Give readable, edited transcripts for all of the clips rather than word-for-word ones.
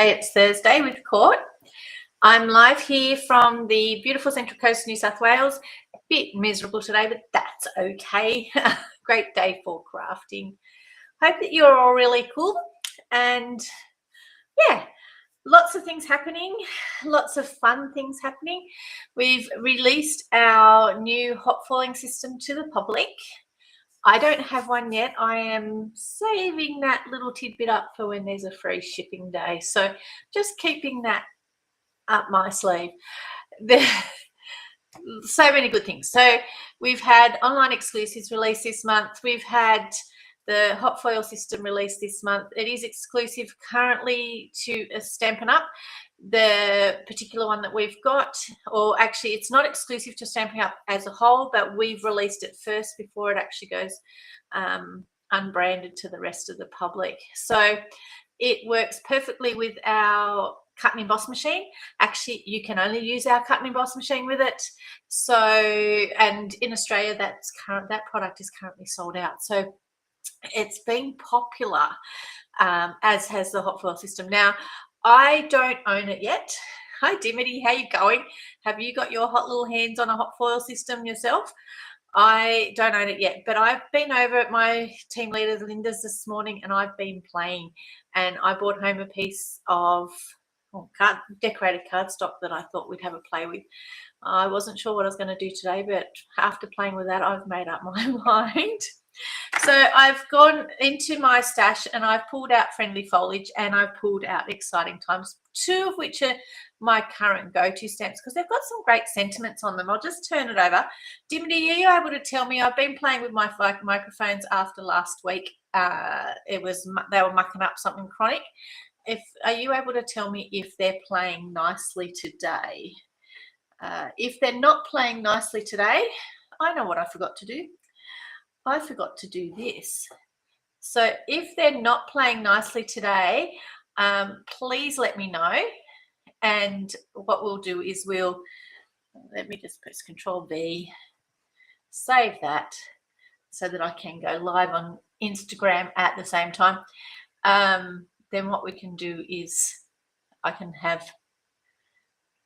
It's Thursday with Court. I'm live here from the beautiful Central Coast of New South Wales. A bit miserable today, but that's okay. Great day for crafting. Hope that you're all really cool. And yeah, lots of things happening, lots of fun things happening. We've released our new hot foiling system to the public. I don't have one yet. I am saving that little tidbit up for when there's a free shipping day. So just keeping that up my sleeve. So many good things. So we've had online exclusives released this month. We've had the hot foil system released this month. It is exclusive currently to Stampin' Up. The particular one that we've got, or actually it's not exclusive to Stampin' Up as a whole, but we've released it first before it actually goes unbranded to the rest of the public. So it works perfectly with our cut and emboss machine. Actually, you can only use our cut and emboss machine with it. So, and in Australia, that product is currently sold out. So it's been popular, as has the hot foil system. Now, I don't own it yet. Hi, Dimity, how you going? Have you got your hot little hands on a hot foil system yourself? I don't own it yet, but I've been over at my team leader Linda's this morning and I've been playing, and I brought home a piece of decorated cardstock that I thought we'd have a play with. I wasn't sure what I was going to do today, but after playing with that, I've made up my mind. So I've gone into my stash and I've pulled out Friendly Foliage and I've pulled out Exciting Times, two of which are my current go-to stamps because they've got some great sentiments on them. I'll just turn it over. Dimity, are you able to tell me? I've been playing with my microphones after last week. They were mucking up something chronic. Are you able to tell me if they're playing nicely today? If they're not playing nicely today, I know what I forgot to do. I forgot to do this. So if they're not playing nicely today, please let me know. And what we'll do is let me just press Control V, save that so that I can go live on Instagram at the same time. Then what we can do is I can have,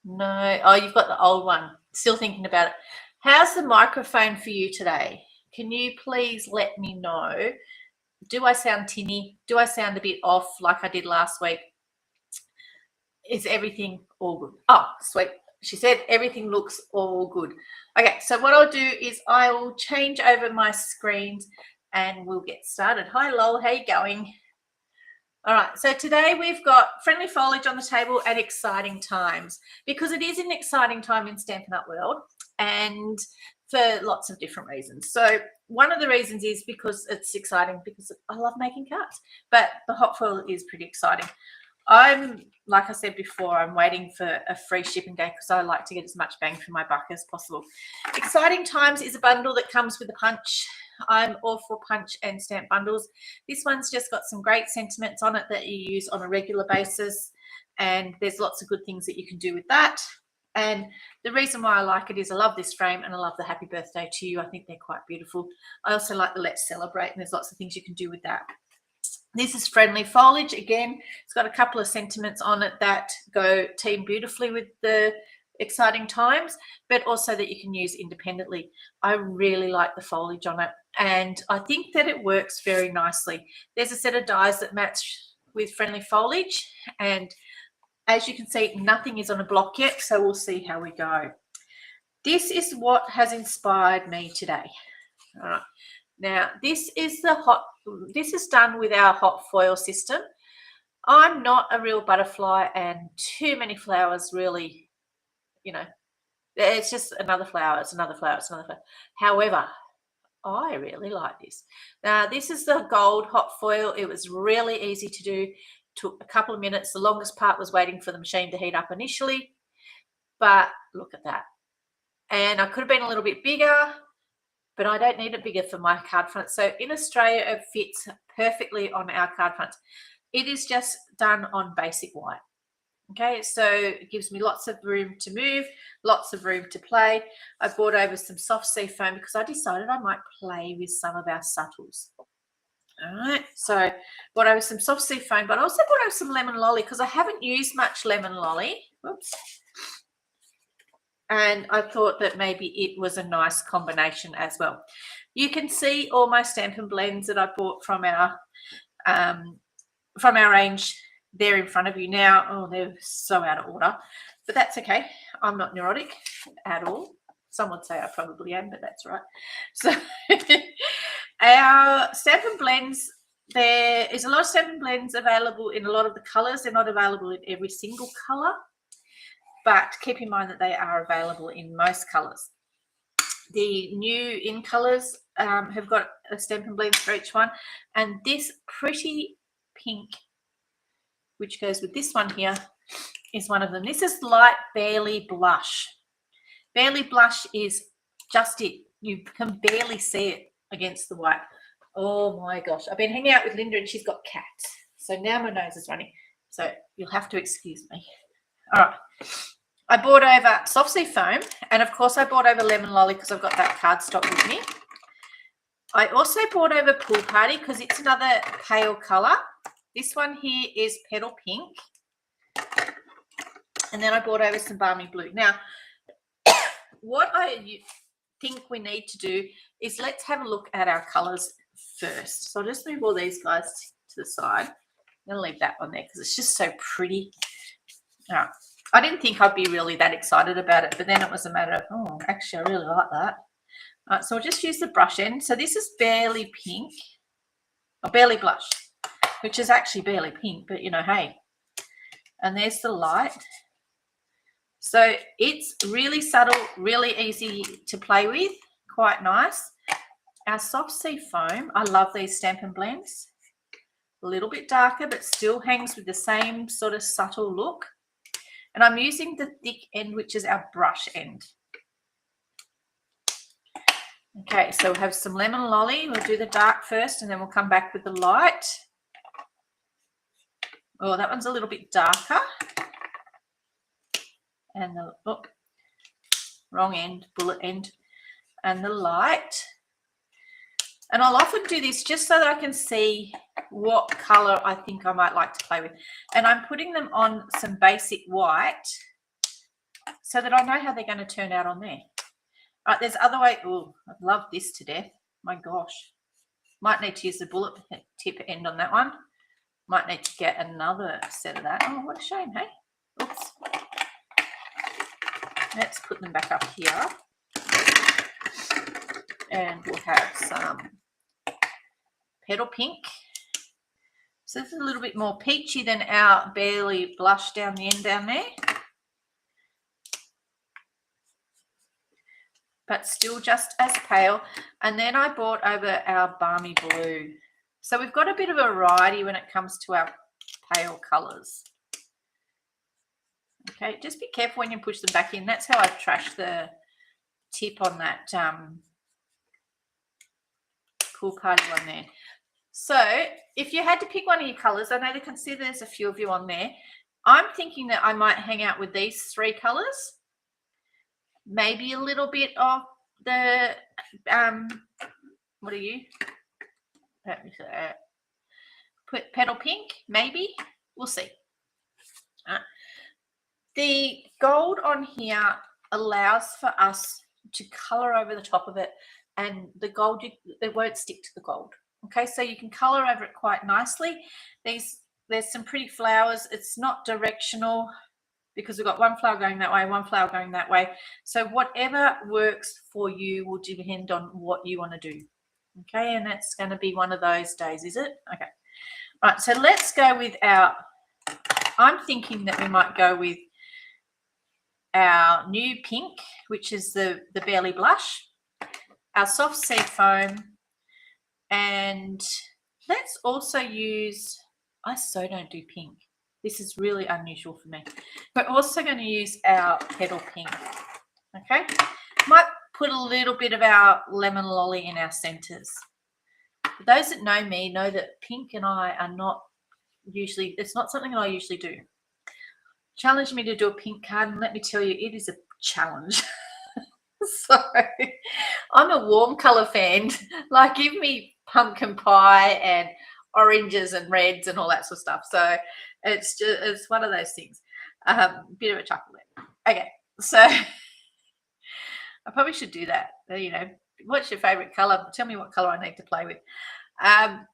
you've got the old one. Still thinking about it. How's the microphone for you today? Can you please let me know? Do I sound tinny? Do I sound a bit off like I did last week? Is everything all good? Oh, sweet. She said everything looks all good. Okay, so what I'll do is I will change over my screens and we'll get started. Hi, Lol. How you going? All right, so today we've got Friendly Foliage on the table and Exciting Times, because it is an exciting time in Stampin' Up world and for lots of different reasons. So one of the reasons is because it's exciting, because I love making cards, but the hot foil is pretty exciting. Like I said before, I'm waiting for a free shipping day because I like to get as much bang for my buck as possible. Exciting Times is a bundle that comes with a punch. I'm all for punch and stamp bundles. This one's just got some great sentiments on it that you use on a regular basis, and there's lots of good things that you can do with that. And the reason why I like it is I love this frame and I love the happy birthday to you. I think they're quite beautiful. I also like the let's celebrate, and there's lots of things you can do with that. This is Friendly Foliage. Again, it's got a couple of sentiments on it that go team beautifully with the Exciting Times, but also that you can use independently. I really like the foliage on it, and I think that it works very nicely. There's a set of dies that match with Friendly Foliage, and as you can see, nothing is on a block yet, so we'll see how we go. This is what has inspired me today. All right. Now, this is done with our hot foil system. I'm not a real butterfly, and too many flowers really, it's just another flower, it's another flower, it's another flower. However, I really like this. Now, this is the gold hot foil. It was really easy to do. Took a couple of minutes. The longest part was waiting for the machine to heat up initially, but look at that. And I could have been a little bit bigger, but I don't need it bigger for my card front. So in Australia, it fits perfectly on our card front. It is just done on basic white. Okay, so it gives me lots of room to move, lots of room to play. I brought over some soft sea foam because I decided I might play with some of our subtles. All right, so brought over some soft sea foam, but I also brought over some lemon lolly because I haven't used much lemon lolly. Whoops. And I thought that maybe it was a nice combination as well. You can see all my Stampin' Blends that I bought from our range there in front of you now. Oh, they're so out of order, but that's okay. I'm not neurotic at all. Some would say I probably am, but that's right. So our Stampin' Blends, there is a lot of Stampin' Blends available in a lot of the colors. They're not available in every single color, but keep in mind that they are available in most colors. The new in colors have got a Stampin' Blend for each one, and this pretty pink, which goes with this one here, is one of them. This is Light Barely Blush. Barely Blush is just it. You can barely see it against the white. Oh my gosh. I've been hanging out with Linda and she's got cats. So now my nose is running. So you'll have to excuse me. All right. I brought over soft sea foam, and of course I brought over lemon lolly because I've got that cardstock with me. I also brought over Pool Party because it's another pale colour. This one here is Petal Pink. And then I brought over some Balmy Blue. Now, what I think we need to do is let's have a look at our colours first. So I'll just move all these guys to the side. I'm going to leave that one there because it's just so pretty. All right. I didn't think I'd be really that excited about it, but then it was a matter of, oh, actually, I really like that. All right, so I'll just use the brush end. So this is Barely Pink, or Barely Blush, which is actually barely pink, but, you know, hey. And there's the light. So it's really subtle, really easy to play with, quite nice. Our soft sea foam, I love these Stampin' Blends. A little bit darker, but still hangs with the same sort of subtle look. And I'm using the thick end, which is our brush end. Okay, so we'll have some lemon lolly. We'll do the dark first, and then we'll come back with the light. Oh, that one's a little bit darker. And the, oh, wrong end, bullet end. And the light. And I'll often do this just so that I can see what colour I think I might like to play with. And I'm putting them on some basic white so that I know how they're going to turn out on there. All right, there's other way. Oh, I love this to death. My gosh. Might need to use the bullet tip end on that one. Might need to get another set of that. Oh, what a shame, hey? Oops. Let's put them back up here. And we'll have some Petal Pink. So this is a little bit more peachy than our Barely Blush down the end down there. But still just as pale. And then I brought over our Balmy Blue. So we've got a bit of a variety when it comes to our pale colours. Okay, just be careful when you push them back in. That's how I trashed the tip on that Pool Party one there. So if you had to pick one of your colours, I know you can see there's a few of you on there. I'm thinking that I might hang out with these three colours. Maybe a little bit of the, what are you? Put Petal Pink, maybe. We'll see. The gold on here allows for us to colour over the top of it, and the gold, it won't stick to the gold. Okay, so you can colour over it quite nicely. There's some pretty flowers. It's not directional because we've got one flower going that way, one flower going that way. So whatever works for you will depend on what you want to do. Okay, and that's going to be one of those days, is it? Okay. All right, so let's go with our, I'm thinking that we might go with our new pink, which is the Barely Blush, our soft sea foam, and let's also use, I so don't do pink. This is really unusual for me. We're also going to use our Petal Pink. Okay, might put a little bit of our lemon lolly in our centers. For those that know me know that pink and I are not usually, it's not something that I usually do. Challenge me to do a pink card, and let me tell you, it is a challenge. So I'm a warm color fan. Like, give me pumpkin pie and oranges and reds and all that sort of stuff. So it's one of those things. Bit of a chocolate. Okay, so I probably should do that. You know, what's your favorite color? Tell me what color I need to play with.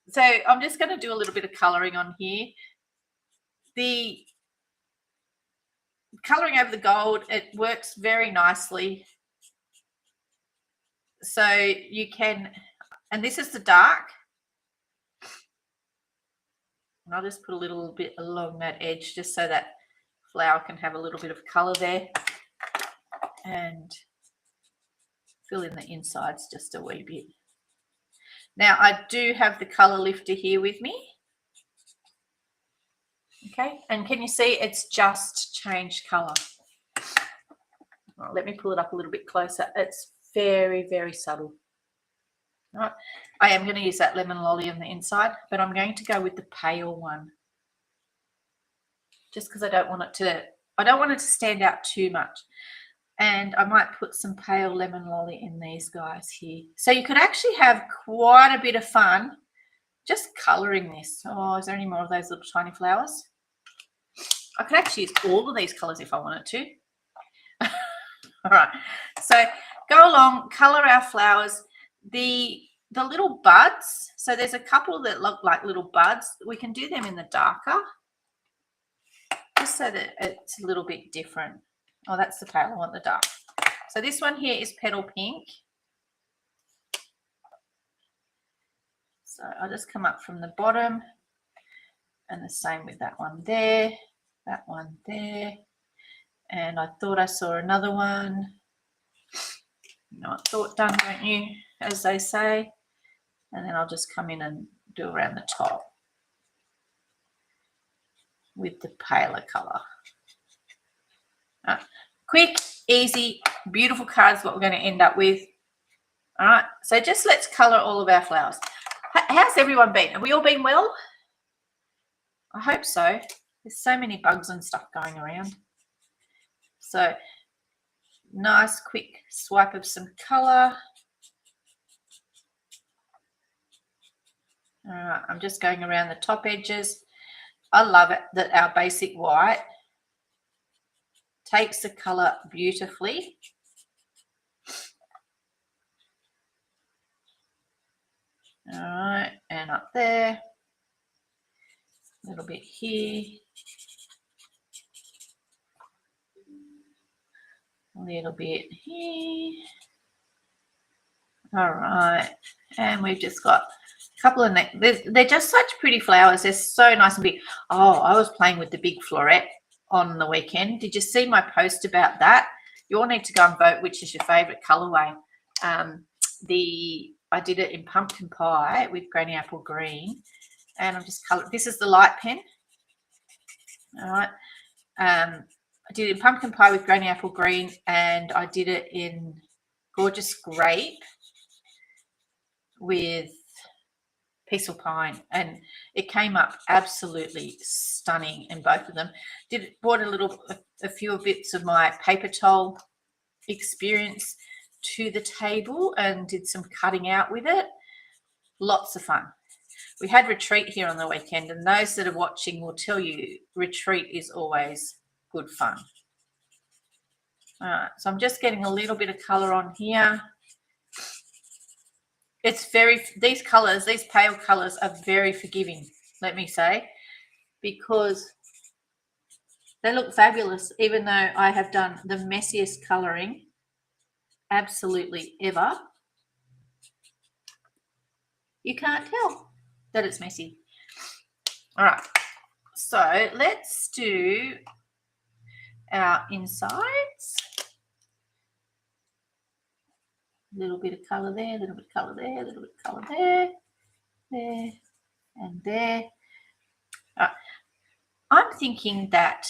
So I'm just going to do a little bit of coloring on here. The coloring over the gold, it works very nicely. So you can, and this is the dark. And I'll just put a little bit along that edge just so that flower can have a little bit of color there, and fill in the insides just a wee bit. Now I do have the color lifter here with me. Okay, and can you see it's just changed color? Right, let me pull it up a little bit closer. It's very, very subtle. All right, I am going to use that lemon lolly on the inside, but I'm going to go with the pale one, just because I don't want it to stand out too much. And I might put some pale lemon lolly in these guys here. So you could actually have quite a bit of fun just colouring this. Oh, is there any more of those little tiny flowers? I could actually use all of these colours if I wanted to. All right, so go along, colour our flowers. The little buds, so there's a couple that look like little buds. We can do them in the darker, just so that it's a little bit different. Oh, that's the pale. I want the dark. So this one here is petal pink. So I'll just come up from the bottom, and the same with that one there, that one there. And I thought I saw another one. You know what thought done, don't you, as they say. And then I'll just come in and do around the top with the paler colour. Quick, easy, beautiful cards, what we're going to end up with. All right, so just let's colour all of our flowers. How's everyone been? Have we all been well? I hope so. There's so many bugs and stuff going around. So nice quick swipe of some colour. All right, I'm just going around the top edges. I love it that our basic white takes the colour beautifully. All right, and up there, a little bit here, a little bit here. All right, and we've just got a couple of, they're just such pretty flowers. They're so nice and big. Oh, I was playing with the big floret on the weekend. Did you see my post about that? You all need to go and vote which is your favourite colourway. I did it in pumpkin pie with granny apple green, and I'm just coloured. This is the light pen. All right. I did it in pumpkin pie with granny apple green, and I did it in gorgeous grape with peaceful pine, and it came up absolutely stunning in both of them. Brought a few bits of my paper towel experience to the table and did some cutting out with it. Lots of fun. We had retreat here on the weekend, and those that are watching will tell you retreat is always good fun. All right, so I'm just getting a little bit of colour on here. These colours, these pale colours are very forgiving, let me say, because they look fabulous, even though I have done the messiest colouring absolutely ever. You can't tell that it's messy. All right, so let's do our insides. A little bit of colour there, a little bit of colour there, a little bit of colour there, there, and there. I'm thinking that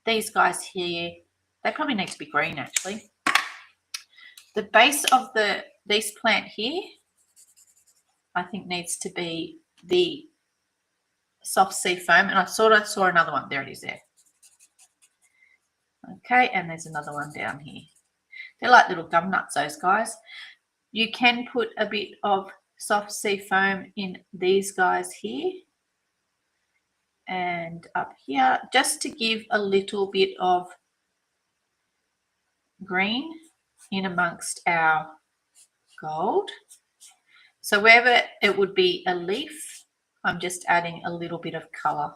these guys here, they probably need to be green actually. The base of this plant here, I think needs to be the soft sea foam, and I sort of saw another one. There it is there. Okay, and there's another one down here. They're like little gum nuts, those guys. You can put a bit of soft sea foam in these guys here and up here, just to give a little bit of green in amongst our gold. So wherever it would be a leaf, I'm just adding a little bit of colour.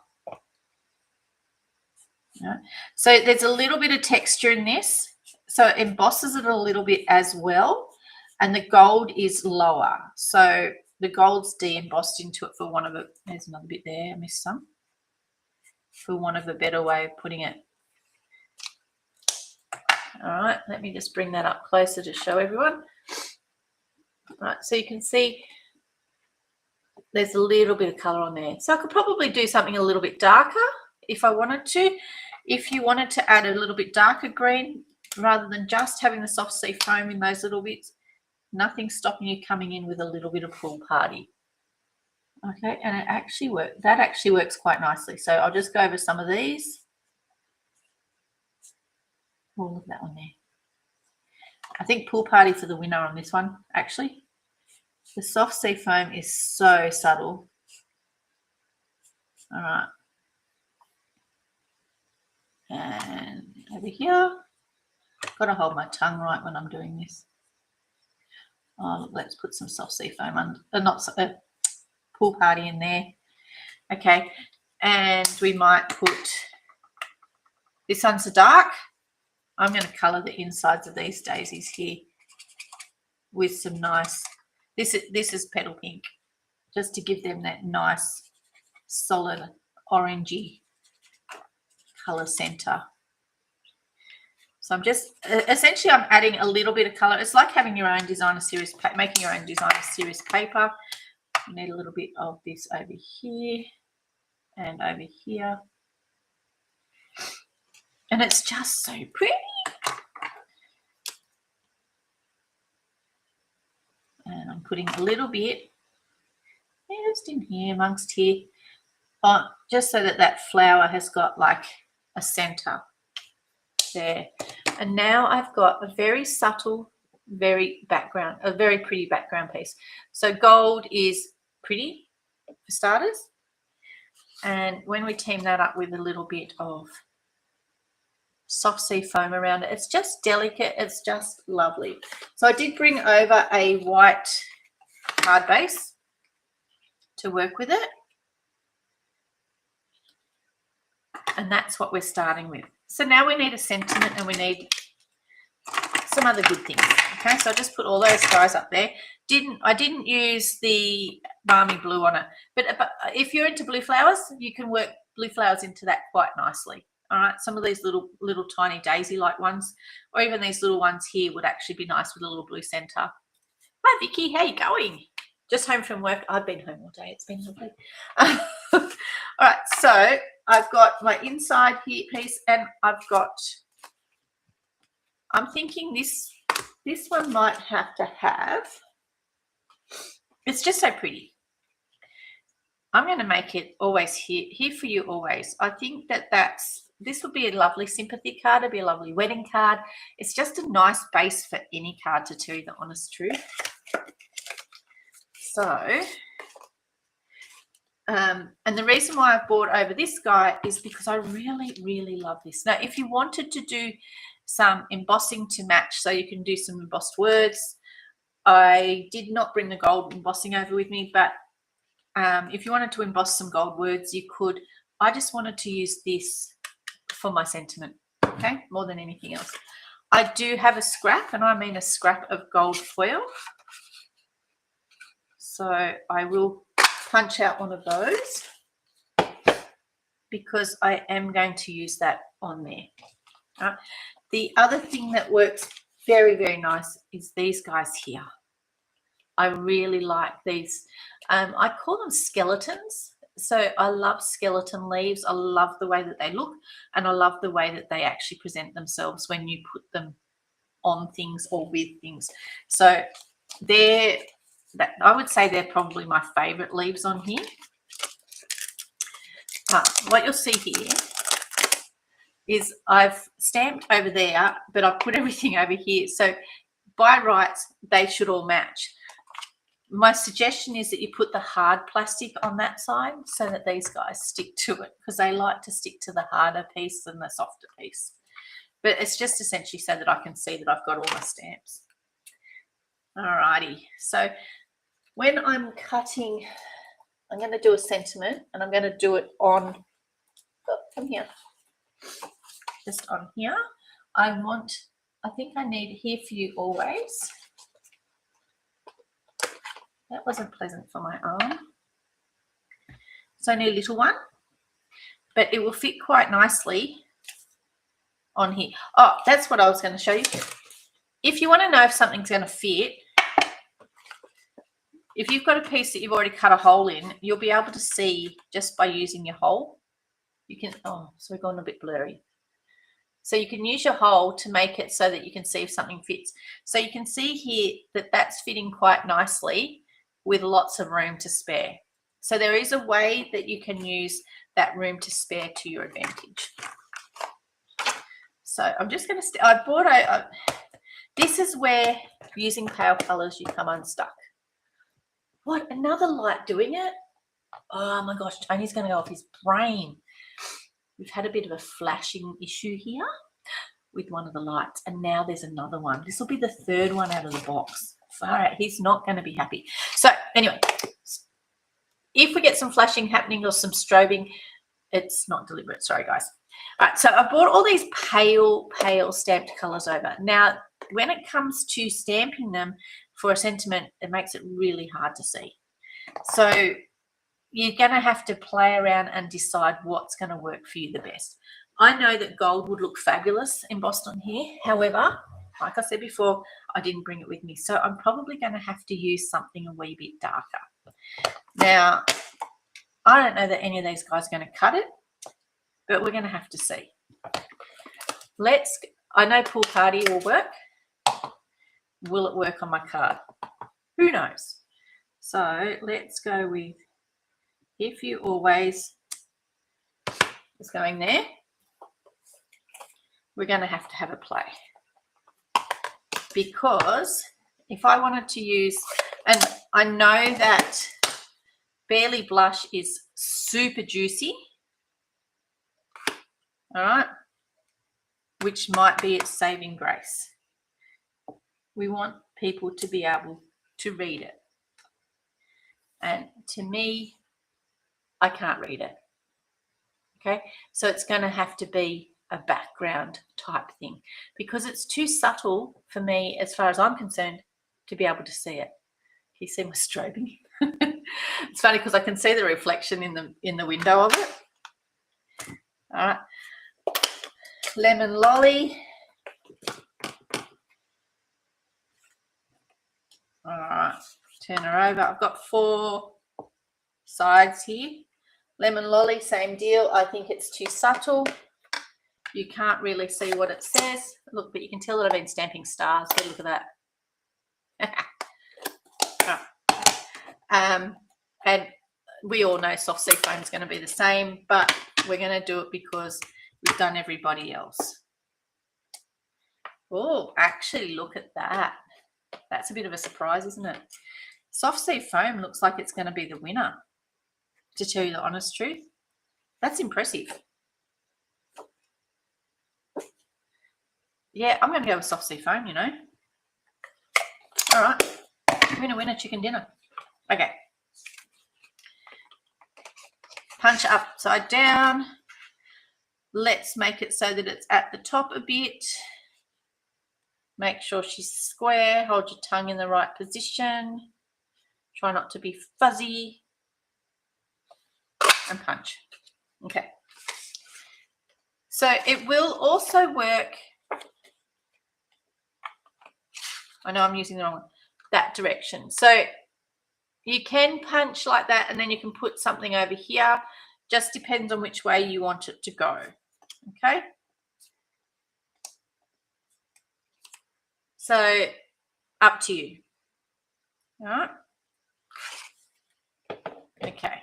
Yeah. So there's a little bit of texture in this, so it embosses it a little bit as well, and the gold is lower, so the gold's de-embossed into it, for one of it. There's another bit there, I missed some, for want of a better way of putting it. All right, let me just bring that up closer to show everyone. All right, so you can see there's a little bit of colour on there. So I could probably do something a little bit darker if I wanted to. If you wanted to add a little bit darker green, rather than just having the soft sea foam in those little bits, nothing's stopping you coming in with a little bit of pool party. Okay, and it actually works. That actually works quite nicely. So I'll just go over some of these. Oh, look at that one there. I think pool party for the winner on this one, actually. The soft sea foam is so subtle. All right. And over here, got to hold my tongue right when I'm doing this. Oh, let's put some soft sea foam under, pool party in there. Okay, and we might put, this one's a dark. I'm going to colour the insides of these daisies here with some nice, this is petal pink, just to give them that nice solid orangey colour centre. So I'm just, essentially I'm adding a little bit of colour. It's like having your own designer series, making your own designer series paper. You need a little bit of this over here and over here. And it's just so pretty. And I'm putting a little bit just in here, amongst here, just so that that flower has got like a centre there. And now I've got a very subtle, a very pretty background piece. So gold is pretty for starters. And when we team that up with a little bit of soft sea foam around it, it's just delicate, it's just lovely. So I did bring over a white card base to work with it, and that's what we're starting with. So now we need a sentiment and we need some other good things. Okay, so I just put all those guys up there. I didn't use the balmy blue on it, but if you're into blue flowers, you can work blue flowers into that quite nicely. All right, some of these little tiny daisy-like ones, or even these little ones here, would actually be nice with a little blue centre. Hi, Vicky, how you going? Just home from work. I've been home all day. It's been lovely. All right, so I've got my inside here piece, and I'm thinking this one might have to have, it's just so pretty. I'm going to make it always here for you always. I think this would be a lovely sympathy card. It'd be a lovely wedding card. It's just a nice base for any card, to tell you the honest truth. So, and the reason why I've brought over this guy is because I really, really love this. Now, if you wanted to do some embossing to match, so you can do some embossed words, I did not bring the gold embossing over with me, but if you wanted to emboss some gold words, you could. I just wanted to use this for my sentiment, okay, more than anything else. I do have a scrap, and I mean a scrap of gold foil. So I will punch out one of those because I am going to use that on there. The other thing that works very, very nice is these guys here. I really like these. I call them skeletons. So I love skeleton leaves. I love the way that they look, and I love the way that they actually present themselves when you put them on things or with things. So I would say they're probably my favourite leaves on here. What you'll see here is I've stamped over there, but I've put everything over here. So by rights, they should all match. My suggestion is that you put the hard plastic on that side so that these guys stick to it, because they like to stick to the harder piece than the softer piece. But it's just essentially so that I can see that I've got all my stamps. Alrighty, so when I'm cutting, I'm going to do a sentiment, and I'm going to do it on, come here, just on here. I think I need Here For You Always. That wasn't pleasant for my arm. It's only a little one, but it will fit quite nicely on here. Oh, that's what I was going to show you. If you want to know if something's going to fit, if you've got a piece that you've already cut a hole in, you'll be able to see just by using your hole. You can, oh, so we've gone a bit blurry. So you can use your hole to make it so that you can see if something fits. So you can see here that that's fitting quite nicely with lots of room to spare. So there is a way that you can use that room to spare to your advantage. So I'm just going to, I bought this is where using pale colours you come unstuck. What, another light doing it? Oh my gosh, Tony's going to go off his brain. We've had a bit of a flashing issue here with one of the lights, and now there's another one. This will be the third one out of the box. All right, he's not going to be happy. So anyway, if we get some flashing happening or some strobing, it's not deliberate. Sorry, guys. All right, so I bought all these pale stamped colours over. Now, when it comes to stamping them for a sentiment, it makes it really hard to see. So you're going to have to play around and decide what's going to work for you the best. I know that gold would look fabulous embossed on here. However, like I said before, I didn't bring it with me. So I'm probably going to have to use something a wee bit darker. Now, I don't know that any of these guys are going to cut it, but we're going to have to see. I know pool party will work. Will it work on my card? Who knows? So let's go with If You Always is going there. We're going to have a play. Because if I wanted to use, and I know that Barely Blush is super juicy, all right, which might be its saving grace. We want people to be able to read it. And to me, I can't read it. Okay, so it's going to have to be a background type thing because it's too subtle for me, as far as I'm concerned, to be able to see it. Can you see my strobing? It's funny because I can see the reflection in the window of it. All right, Lemon Lolly. All right, turn her over. I've got 4 sides here. Lemon Lolly, same deal. I think it's too subtle. You can't really see what it says. Look, but you can tell that I've been stamping stars. So look at that. Right. And we all know soft sea foam is going to be the same, but we're going to do it because we've done everybody else. Oh, actually, look at that. That's a bit of a surprise, isn't it? Soft sea foam looks like it's going to be the winner, to tell you the honest truth. That's impressive. Yeah, I'm going to go with soft sea foam, you know. All right. Winner, winner, chicken dinner. Okay. Punch upside down. Let's make it so that it's at the top a bit. Make sure she's square. Hold your tongue in the right position. Try not to be fuzzy. And punch. Okay. So it will also work. I know I'm using the wrong one. That direction. So you can punch like that and then you can put something over here. Just depends on which way you want it to go. Okay. So up to you. All right. Okay.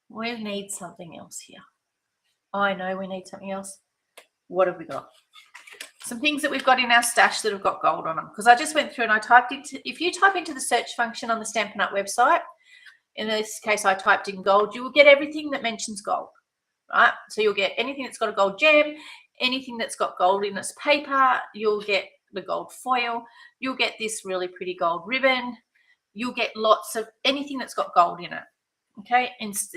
We need something else here. I know we need something else. What have we got? Some things that we've got in our stash that have got gold on them. Because I just went through and I typed into, if you type into the search function on the Stampin' Up website, in this case I typed in gold, you will get everything that mentions gold, right? So you'll get anything that's got a gold gem, anything that's got gold in its paper, you'll get the gold foil, you'll get this really pretty gold ribbon, you'll get lots of anything that's got gold in it, okay,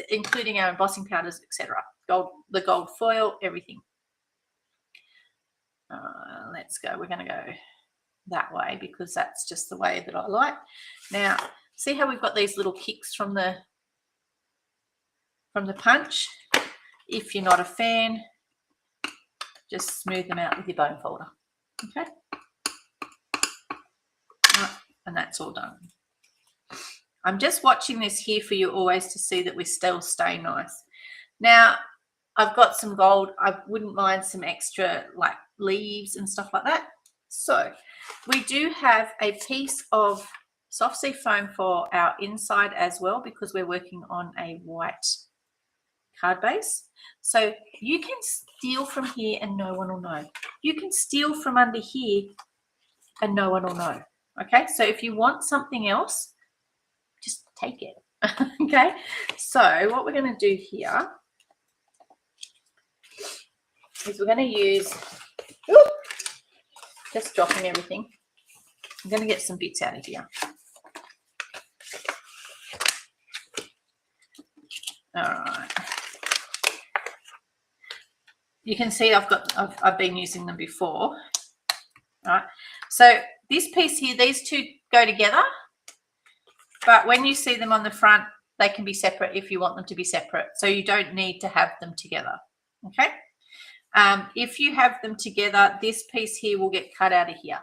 including our embossing powders, etc. Gold, the gold foil, everything. Let's go. We're going to go that way because that's just the way that I like. Now, see how we've got these little kicks from the punch? If you're not a fan, just smooth them out with your bone folder. Okay, and that's all done. I'm just watching this here for you always to see that we still stay nice. Now, I've got some gold. I wouldn't mind some extra like leaves and stuff like that. So we do have a piece of soft sea foam for our inside as well because we're working on a white card base. So you can steal from here and no one will know. You can steal from under here and no one will know. Okay, so if you want something else, just take it. Okay, so what we're going to do here is we're going to use, just dropping everything. I'm going to get some bits out of here. All right. You can see I've been using them before. All right. So this piece here, these two go together, but when you see them on the front, they can be separate if you want them to be separate. So you don't need to have them together. Okay. If you have them together, this piece here will get cut out of here.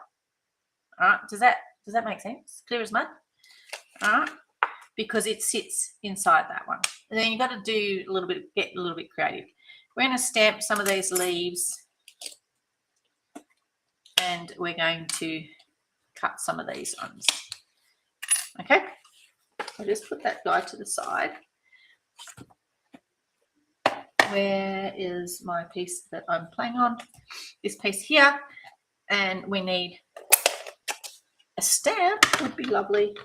All right. Does that make sense? Clear as mud? All right. Because it sits inside that one. And then you've got to do a little bit, get a little bit creative. We're going to stamp some of these leaves and we're going to cut some of these ones. Okay. I'll just put that guy to the side. Where is my piece that I'm playing on? This piece here. And we need a stamp, would be lovely.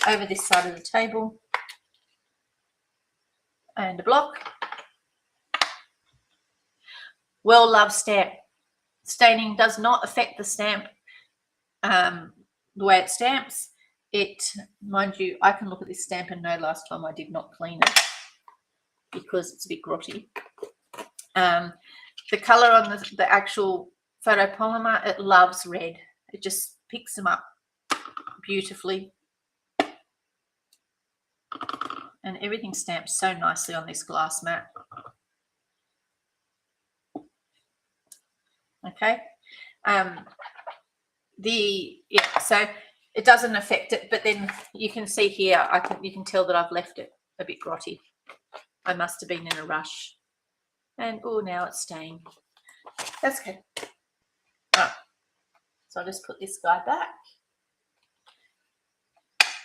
Over this side of the table. And a block. Well loved stamp. Staining does not affect the stamp the way it stamps. It, mind you, I can look at this stamp and know last time I did not clean it because it's a bit grotty. The colour on the actual photopolymer, it loves red. It just picks them up beautifully. And everything stamps so nicely on this glass mat. Okay. So it doesn't affect it, but then you can see here, you can tell that I've left it a bit grotty. I must have been in a rush. And oh, now it's staying. That's okay. All right. So I'll just put this guy back.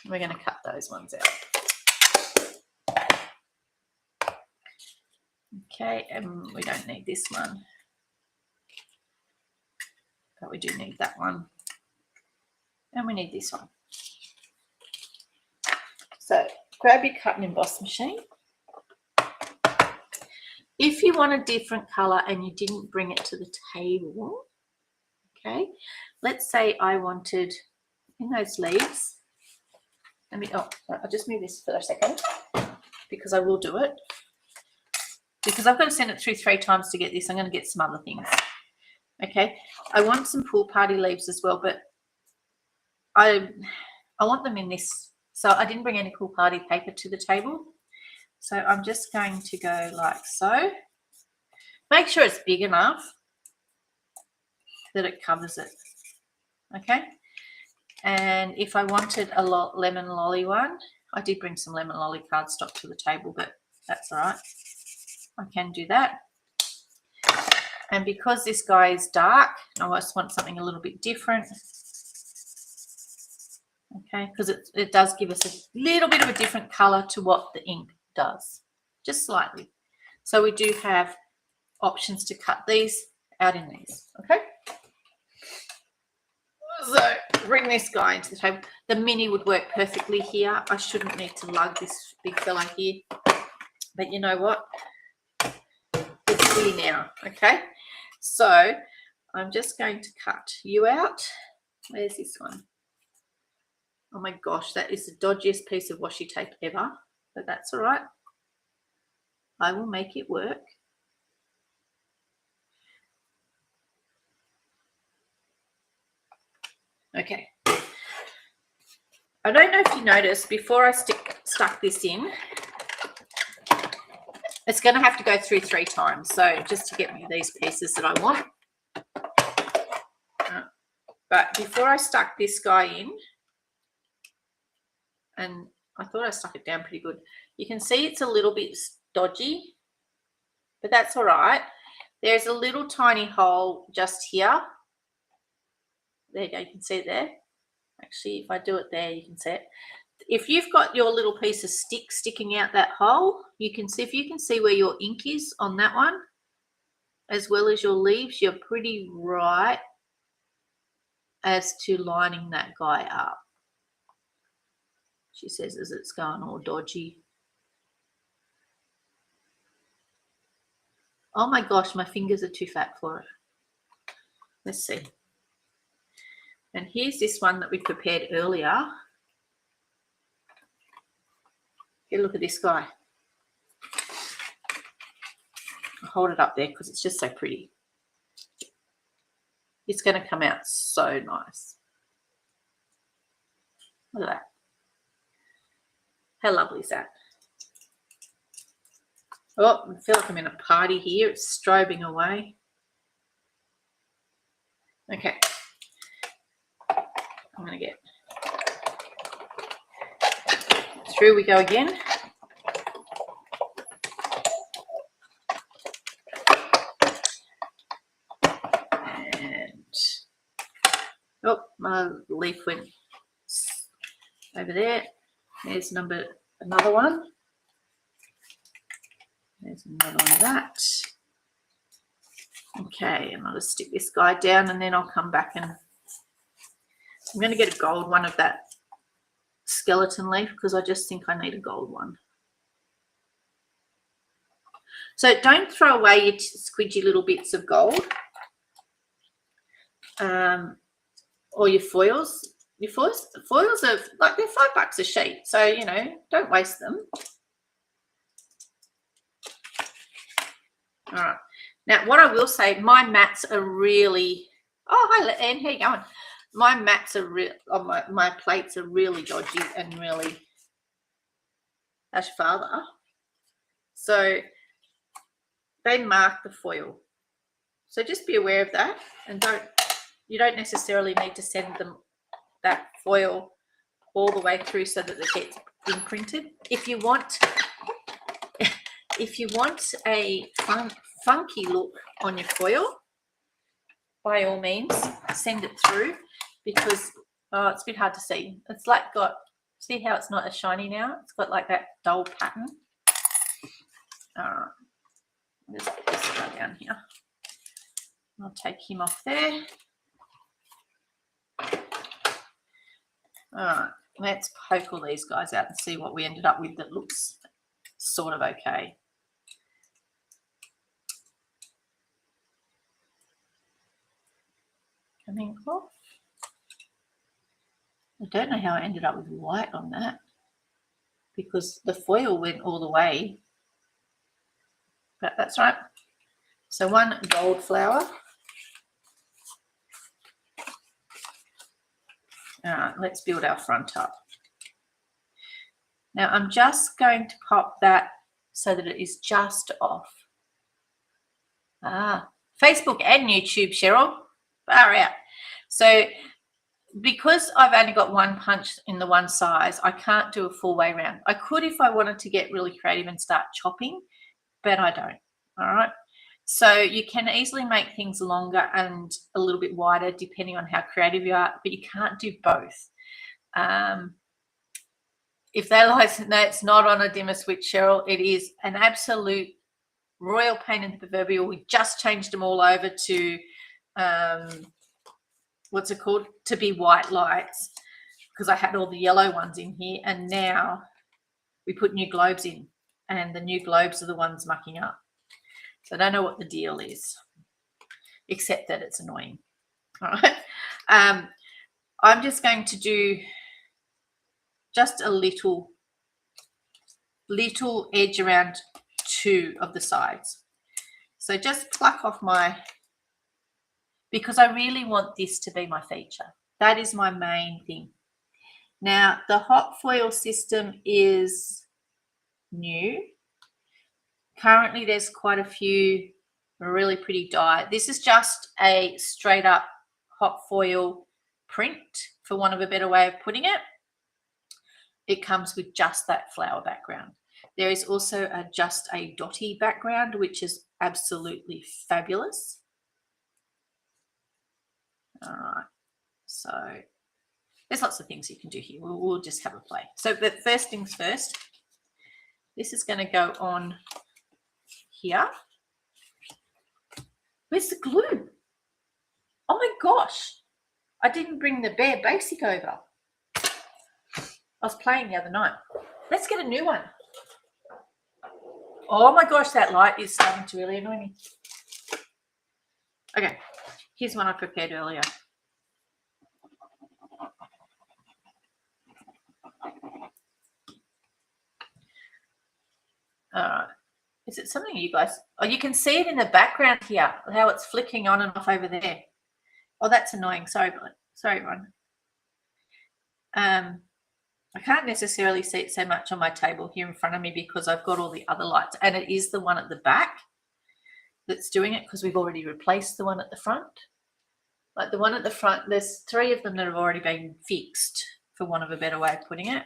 We're going to cut those ones out. Okay, and we don't need this one. But we do need that one. And we need this one. So grab your cut and emboss machine. If you want a different colour and you didn't bring it to the table, okay, let's say I wanted in those leaves. I'll just move this for a second because I will do it. Because I've got to send it through 3 times to get this. I'm going to get some other things. Okay, I want some pool party leaves as well, but I want them in this. So I didn't bring any pool party paper to the table. So I'm just going to go like so. Make sure it's big enough that it covers it. Okay. And if I wanted a lemon lolly one, I did bring some lemon lolly cardstock to the table, but that's all right. I can do that. And because this guy is dark, I just want something a little bit different. okay, because it does give us a little bit of a different color to what the ink does, just slightly. So we do have options to cut these out in these, okay? So bring this guy into the table. The mini would work perfectly here. I shouldn't need to lug this big fella here, but you know what? It's here now, okay? So I'm just going to cut you out. Where's this one? Oh my gosh, that is the dodgiest piece of washi tape ever, but that's all right. I will make it work. Okay. I don't know if you noticed, before I stuck this in, it's going to have to go through 3 times. So just to get me these pieces that I want. But before I stuck this guy in, and I thought I stuck it down pretty good, you can see it's a little bit dodgy, but that's all right. There's a little tiny hole just here. There you go, you can see it there. Actually, if I do it there, you can see it. If you've got your little piece of stick sticking out that hole, you can see, if you can see where your ink is on that one, as well as your leaves, you're pretty right as to lining that guy up. She says as it's going all dodgy. Oh my gosh, my fingers are too fat for it. Let's see. And here's this one that we prepared earlier. Get a look at this guy. I'll hold it up there because it's just so pretty. It's going to come out so nice. Look at that. How lovely is that? Oh, I feel like I'm in a party here. It's strobing away. Okay. I'm going to get through we go again. And oh, my leaf went over there. There's another one. There's another one of that. Okay, and I'll just stick this guy down, and then I'll come back and I'm going to get a gold one of that skeleton leaf because I just think I need a gold one. So don't throw away your squidgy little bits of gold or your foils. Your foils are like, they're $5 a sheet, so you know, don't waste them. All right. Now, what I will say, my mats are really. Oh, hi, Anne. How you going? My mats are real. Oh, my plates are really dodgy and really. How's your father? So they mark the foil. So just be aware of that, and you don't necessarily need to send them that foil all the way through so that it gets imprinted. If you want a funky look on your foil, by all means send it through, because it's a bit hard to see. It's like see how it's not as shiny now? It's got like that dull pattern. All right, just put this guy down here. I'll take him off there. All right, let's poke all these guys out and see what we ended up with that looks sort of okay. Coming off. I don't know how I ended up with white on that because the foil went all the way, but that's right. So one gold flower. All right, let's build our front up. Now I'm just going to pop that so that it is just off. Facebook and YouTube, Cheryl. Far out. So because I've only got one punch in the one size, I can't do a full way round. I could if I wanted to get really creative and start chopping, but I don't. All right. So you can easily make things longer and a little bit wider depending on how creative you are, but you can't do both. If they like, no, it's not on a dimmer switch, Cheryl. It is an absolute royal pain in the proverbial. We just changed them all over to, what's it called? To be white lights, because I had all the yellow ones in here, and now we put new globes in, and the new globes are the ones mucking up. So I don't know what the deal is, except that it's annoying. All right. I'm just going to do just a little edge around two of the sides. So just pluck off because I really want this to be my feature. That is my main thing. Now, the hot foil system is new. Currently, there's quite a few really pretty dye. This is just a straight up hot foil print, for want of a better way of putting it. It comes with just that flower background. There is also just a dotty background, which is absolutely fabulous. All right, so there's lots of things you can do here. We'll just have a play. So, but first things first, this is going to go on here. Where's the glue? Oh my gosh, I didn't bring the Bare Basic over. I was playing the other night. Let's get a new one. Oh my gosh, that light is starting to really annoy me. Okay, here's one I prepared earlier. All right. Is it something you guys... Oh, you can see it in the background here, how it's flicking on and off over there. Oh, that's annoying. Sorry, everyone. I can't necessarily see it so much on my table here in front of me because I've got all the other lights, and it is the one at the back that's doing it because we've already replaced the one at the front. Like the one at the front, there's 3 of them that have already been fixed, for want of a better way of putting it.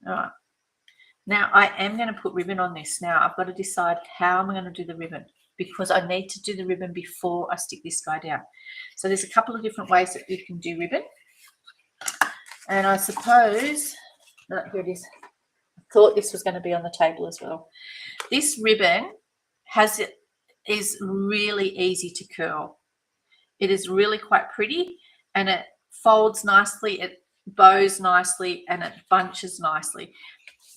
All right. Now I am going to put ribbon on this. Now I've got to decide how I'm going to do the ribbon, because I need to do the ribbon before I stick this guy down. So there's a couple of different ways that you can do ribbon. And I suppose, here it is. I thought this was going to be on the table as well. This ribbon is really easy to curl. It is really quite pretty, and it folds nicely, it bows nicely, and it bunches nicely.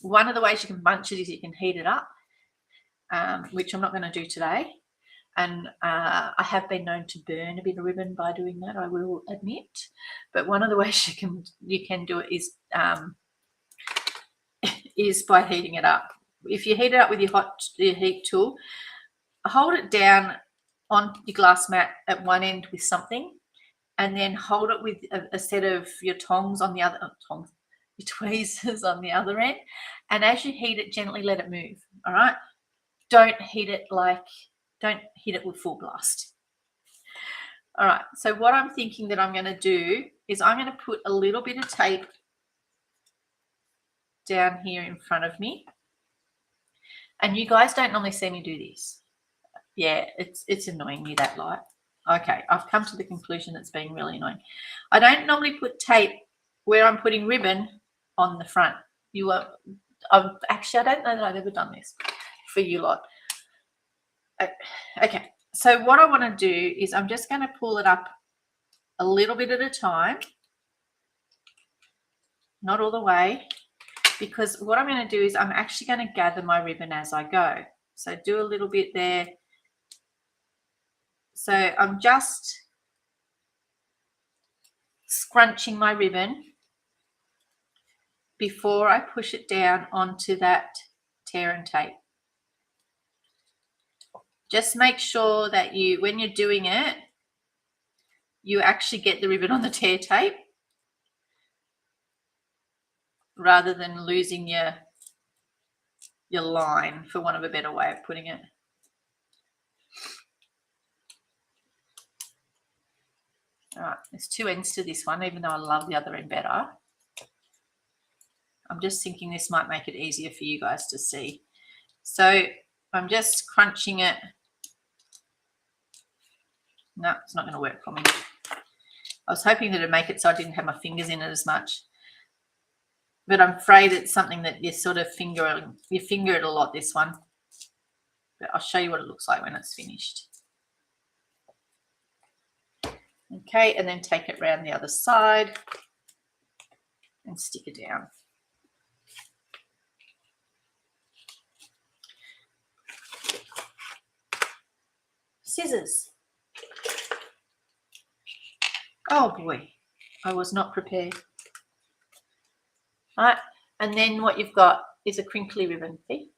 One of the ways you can bunch it is you can heat it up, which I'm not going to do today. And I have been known to burn a bit of ribbon by doing that, I will admit. But one of the ways you can do it is by heating it up. If you heat it up with your heat tool, hold it down on your glass mat at one end with something, and then hold it with a set of your tongs on the other your tweezers on the other end. And as you heat it, gently let it move. All right. Don't hit it with full blast. All right, so what I'm thinking that I'm going to do is I'm going to put a little bit of tape down here in front of me. And you guys don't normally see me do this. Yeah, it's annoying me, that light. Okay, I've come to the conclusion it's being really annoying. I don't normally put tape where I'm putting ribbon on the front. Actually, I don't know that I've ever done this for you lot. Okay, so what I want to do is I'm just going to pull it up a little bit at a time, not all the way, because what I'm going to do is I'm actually going to gather my ribbon as I go. So do a little bit there. So I'm just scrunching my ribbon before I push it down onto that tear and tape. Just make sure that when you're doing it, you actually get the ribbon on the tear tape rather than losing your line, for want of a better way of putting it. All right, there's 2 ends to this one, even though I love the other end better. I'm just thinking this might make it easier for you guys to see. So I'm just crunching it. No, it's not going to work for me. I was hoping that it'd make it so I didn't have my fingers in it as much. But I'm afraid it's something that you sort of finger it a lot, this one. But I'll show you what it looks like when it's finished. Okay, and then take it around the other side and stick it down. Scissors. Oh boy, I was not prepared. All right, and then what you've got is a crinkly ribbon. See?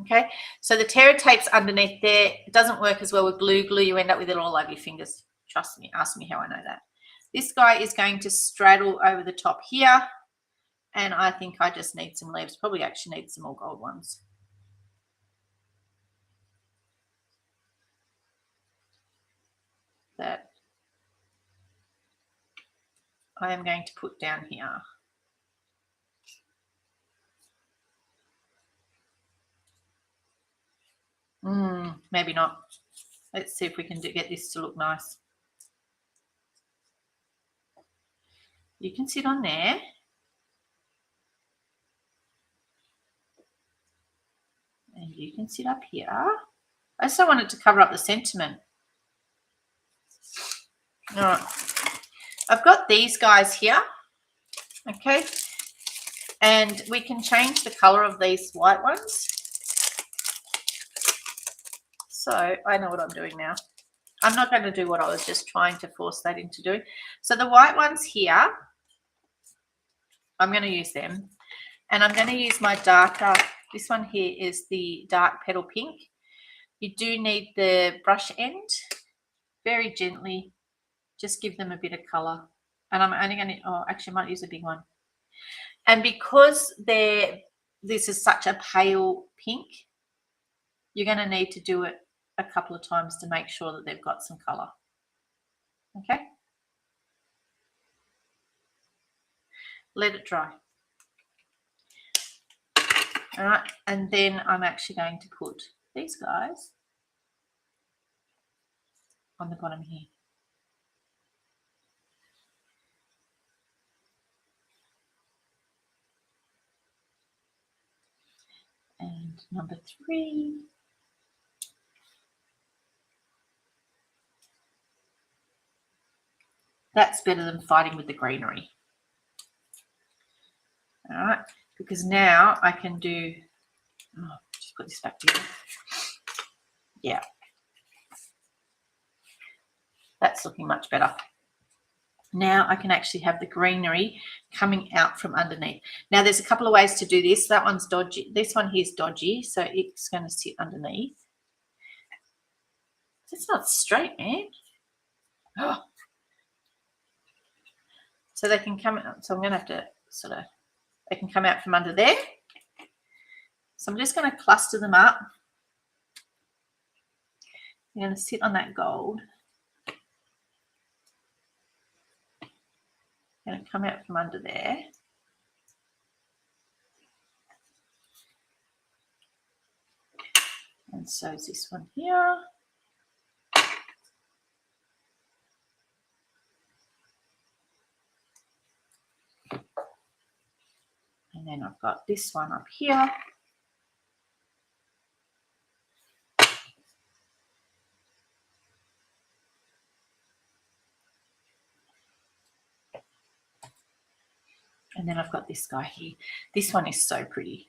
Okay, so the tear tape's underneath there. It doesn't work as well with glue. Glue, you end up with it all over your fingers. Trust me, ask me how I know that. This guy is going to straddle over the top here, and I think I just need some leaves. Probably actually need some more gold ones. That I am going to put down here. Maybe not. Let's see if we can get this to look nice. You can sit on there. And you can sit up here. I just don't want it to cover up the sentiment. All right. I've got these guys here. Okay. And we can change the color of these white ones. So I know what I'm doing now. I'm not going to do what I was just trying to force that into doing. So the white ones here, I'm going to use them. And I'm going to use my darker, this one here is the dark petal pink. You do need the brush end. Very gently, just give them a bit of colour. And I'm only going to, oh, actually I might use a big one. And because this is such a pale pink, you're going to need to do it a couple of times to make sure that they've got some colour. Okay? Let it dry. All right, and then I'm actually going to put these guys on the bottom here. And number 3. That's better than fighting with the greenery. All right, because now I can do, just put this back together. Yeah, that's looking much better. Now I can actually have the greenery coming out from underneath. Now there's a couple of ways to do this. That one's dodgy. This one here is dodgy, so it's going to sit underneath. It's not straight, man. Oh. So they can come out. So I'm going to have to sort of, they can come out from under there. So I'm just going to cluster them up. I'm going to sit on that gold. Going to come out from under there. And so is this one here. And then I've got this one up here. And then I've got this guy here. This one is so pretty.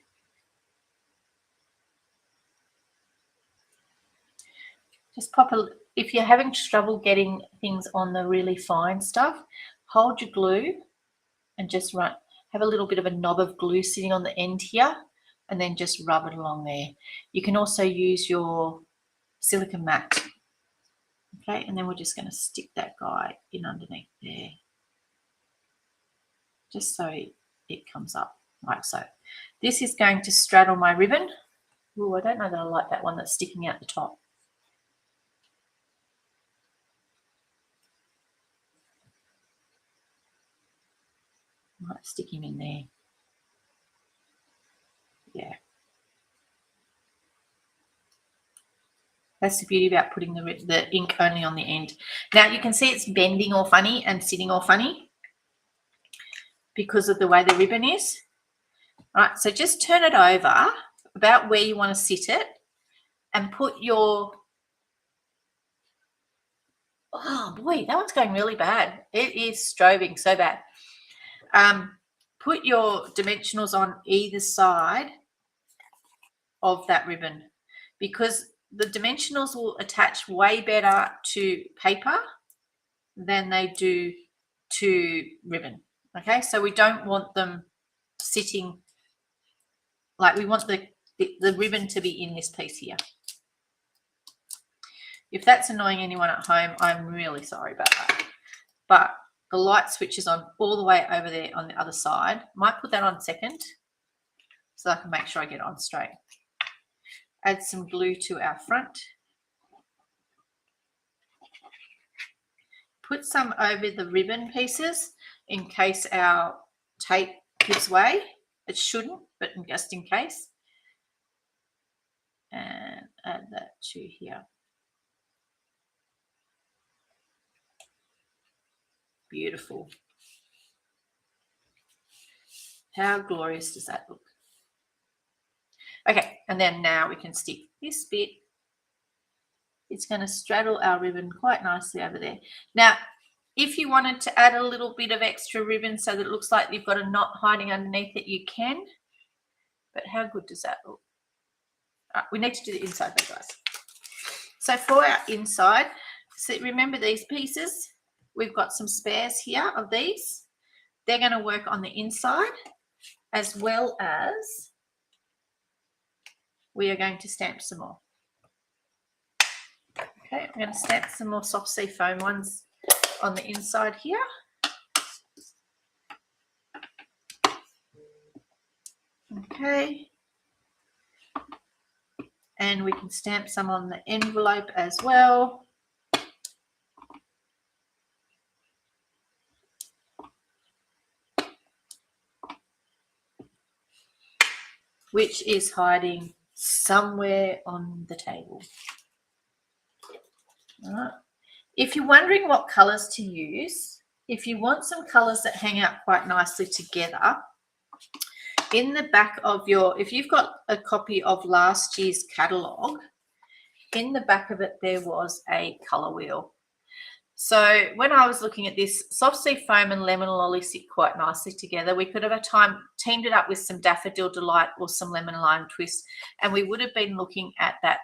Just pop a, if you're having trouble getting things on the really fine stuff, hold your glue and just have a little bit of a knob of glue sitting on the end here and then just rub it along there. You can also use your silicone mat. Okay, and then we're just going to stick that guy in underneath there. Just so it comes up like so. This is going to straddle my ribbon. Oh, I don't know that I like that one that's sticking out the top. I might stick him in there. Yeah. That's the beauty about putting the ink only on the end. Now you can see it's bending all funny and sitting all funny because of the way the ribbon is. All right, so just turn it over about where you want to sit it and put your, oh boy, that one's going really bad. It is strobing so bad. Put your dimensionals on either side of that ribbon because the dimensionals will attach way better to paper than they do to ribbon. Okay, so we don't want them sitting, like we want the ribbon to be in this piece here. If that's annoying anyone at home, I'm really sorry about that. But the light switch is on all the way over there on the other side. Might put that on second so I can make sure I get it on straight. Add some glue to our front. Put some over the ribbon pieces in case our tape gives way. It shouldn't, but just in case. And add that to here. Beautiful. How glorious does that look? Okay, and then now we can stick this bit. It's going to straddle our ribbon quite nicely over there. Now, if you wanted to add a little bit of extra ribbon so that it looks like you've got a knot hiding underneath it, you can. But how good does that look? We need to do the inside though, guys. So for our inside, so remember these pieces? We've got some spares here of these. They're going to work on the inside as well as we are going to stamp some more. Okay, I'm going to stamp some more soft sea foam ones on the inside here. Okay. And we can stamp some on the envelope as well. Which is hiding somewhere on the table. All right. If you're wondering what colours to use, if you want some colours that hang out quite nicely together, in the back of your, if you've got a copy of last year's catalogue, in the back of it there was a colour wheel. So when I was looking at this, soft sea foam and lemon lolly sit quite nicely together. We could have teamed it up with some daffodil delight or some lemon lime twist, and we would have been looking at that,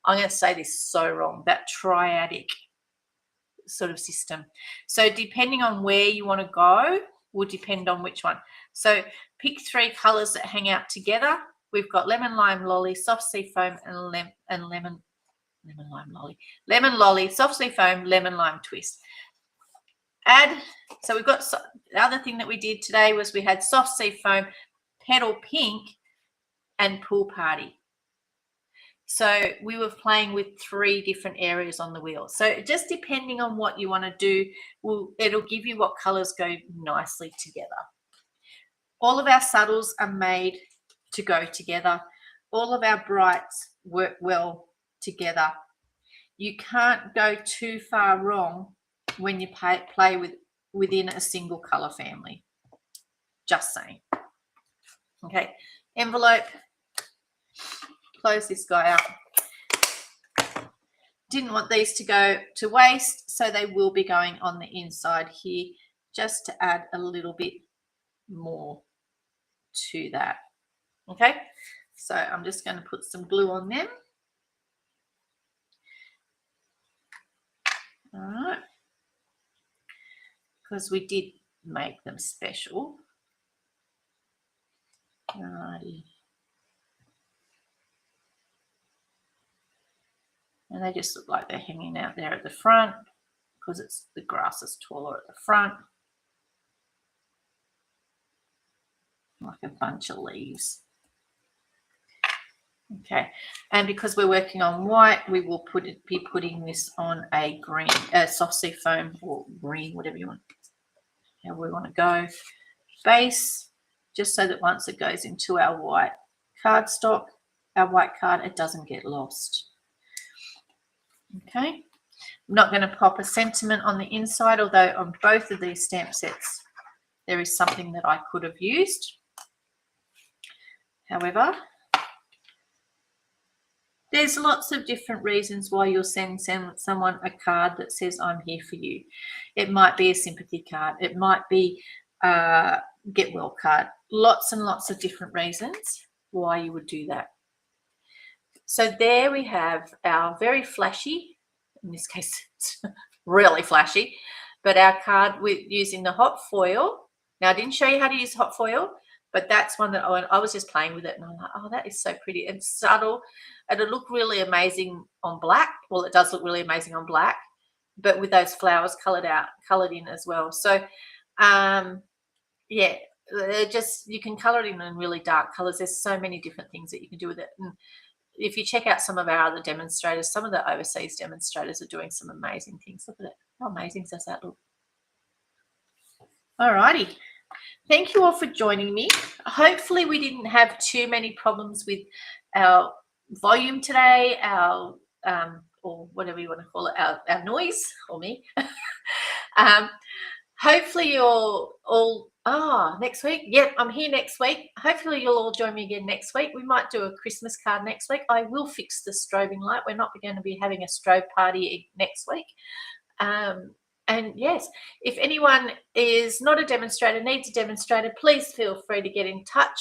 I'm going to say this so wrong, that triadic sort of system. So depending on where you want to go will depend on which one. So pick 3 colours that hang out together. We've got lemon lime lolly, soft sea foam, and lemon lolly, soft sea foam, lemon lime twist. So we've got, the other thing that we did today was we had soft sea foam, petal pink, and pool party. So we were playing with 3 different areas on the wheel. So just depending on what you want to do, it'll give you what colours go nicely together. All of our subtles are made to go together. All of our brights work well together. You can't go too far wrong when you play within a single colour family. Just saying. Okay, envelope. Close this guy up. Didn't want these to go to waste, so they will be going on the inside here just to add a little bit more to that. Okay, so I'm just going to put some glue on them. All right, because we did make them special. Alrighty. And they just look like they're hanging out there at the front because the grass is taller at the front. Like a bunch of leaves. Okay, and because we're working on white, we will be putting this on a green, soft sea foam or green, whatever you want, however we want to go, base, just so that once it goes into our white cardstock, our white card, it doesn't get lost. Okay. I'm not going to pop a sentiment on the inside, although on both of these stamp sets there is something that I could have used. However, there's lots of different reasons why you'll send someone a card that says, I'm here for you. It might be a sympathy card. It might be a get well card. Lots and lots of different reasons why you would do that. So there we have our very flashy, in this case, it's really flashy, but our card with using the hot foil. Now, I didn't show you how to use hot foil, but that's one that I was just playing with it, and I'm like, oh, that is so pretty and subtle. It'll look really amazing on black. Well, it does look really amazing on black, but with those flowers colored in as well. So, yeah, just you can color it in really dark colors. There's so many different things that you can do with it. And if you check out some of our other demonstrators, some of the overseas demonstrators are doing some amazing things. Look at it. How amazing does that look? All righty. Thank you all for joining me. Hopefully we didn't have too many problems with our volume today, our or whatever you want to call it, our noise, or me. Hopefully you're all next week. Yep, I'm here next week. Hopefully you'll all join me again next week. We might do a Christmas card next week. I will fix the strobing light. We're not going to be having a strobe party next week. And yes, if anyone is not a demonstrator, needs a demonstrator, please feel free to get in touch.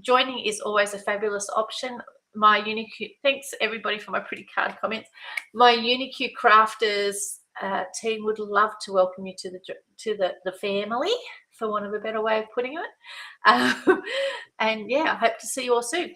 Joining is always a fabulous option. My Unicue, thanks everybody for my pretty card comments. My Unicue crafters team would love to welcome you to the family, for want of a better way of putting it. And yeah, I hope to see you all soon.